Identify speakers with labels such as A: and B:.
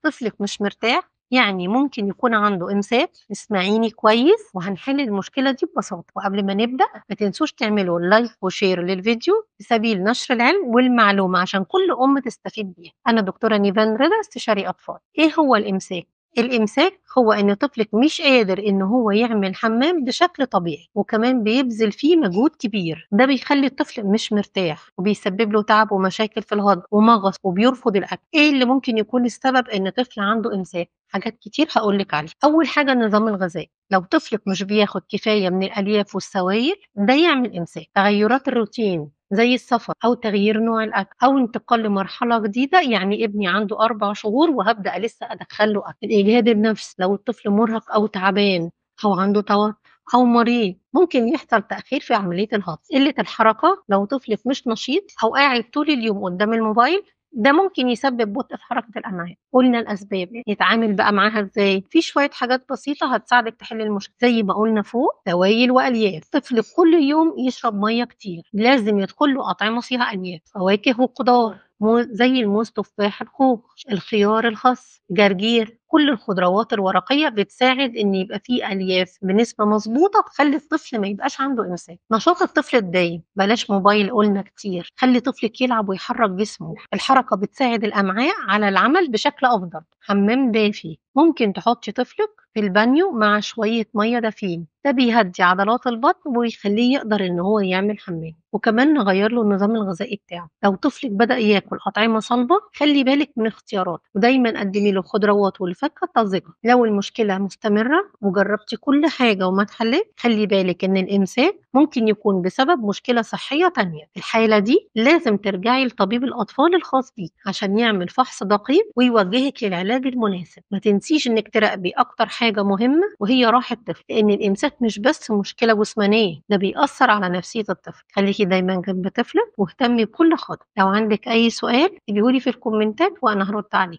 A: طفلك مش مرتاح يعني ممكن يكون عنده إمساك. اسمعيني كويس وهنحل المشكلة دي ببساطة. وقبل ما نبدأ ما تنسوش تعملوا لايك وشير للفيديو في سبيل نشر العلم والمعلومة عشان كل أم تستفيد بيها. أنا دكتورة نيفان رضا، استشاري أطفال. إيه هو الإمساك؟ الإمساك هو إن طفلك مش قادر إن هو يعمل حمام بشكل طبيعي، وكمان بيبذل فيه مجهود كبير. ده بيخلي الطفل مش مرتاح وبيسبب له تعب ومشاكل في الهضم ومغص وبيرفض الأكل. إيه اللي ممكن يكون السبب إن طفل عنده إمساك؟ حاجات كتير هقولك عليها. أول حاجة النظام الغذائي. لو طفلك مش بياخد كفاية من الألياف والسوائل ده يعمل إمساك. تغيرات الروتين زي السفر أو تغيير نوع الأكل أو انتقال لمرحلة جديدة، يعني ابني عنده 4 شهور وهبدأ لسه أدخله أكل. الإجهاد النفسي، لو الطفل مرهق أو تعبان أو عنده توتر أو مريض ممكن يحصل تأخير في عملية الهضم. قلة الحركة، لو طفلك مش نشيط أو قاعد طول اليوم قدام الموبايل ده ممكن يسبب بطء في حركة الأمعاء. قلنا الأسباب، يتعامل بقى معاها إزاي؟ في شوية حاجات بسيطة هتساعدك تحل المشكلة زي ما قلنا فوق. سوائل وألياف، طفل كل يوم يشرب مية كتير، لازم يدخل له أطعمة فيها ألياف. فواكه وخضار زي الموز، تفاح، الخوخ، الخيار، الخس، جرجير. كل الخضروات الورقية بتساعد إن يبقى فيه ألياف بنسبة مظبوطة تخلي الطفل ما يبقاش عنده إمساك. نشاط الطفل الدايم، بلاش موبايل قلنا كتير، خلي طفلك يلعب ويحرك جسمه. الحركة بتساعد الأمعاء على العمل بشكل أفضل. حمام دافي، ممكن تحطي طفلك في البانيو مع شوية مية دافين، ده بيهدي عضلات البطن ويخليه يقدر إن هو يعمل حمام. وكمان نغير له النظام الغذائي بتاعه. لو طفلك بدأ ياكل أطعمة صلبة خلي بالك من اختيارات، ودايما قدمي له خضروات والفاكهة طازجة. لو المشكلة مستمرة وجربتي كل حاجة وما اتحلت خلي بالك إن الإمساك ممكن يكون بسبب مشكلة صحية تانية. في الحالة دي لازم ترجعي لطبيب الأطفال الخاص بيك عشان يعمل فحص دقيق ويوجهك للعلاج المناسب. ما تنسيش إنك تراقبي أكتر حاجة مهمة وهي راحة الطفل، لأن الإمساك مش بس مشكلة جسمانية، ده بيأثر على نفسية الطفل. خليكي دايما جنب طفلك واهتمي بكل خطوة. لو عندك أي سؤال اكتبيهولي في الكومنتات وأنا هرد عليك.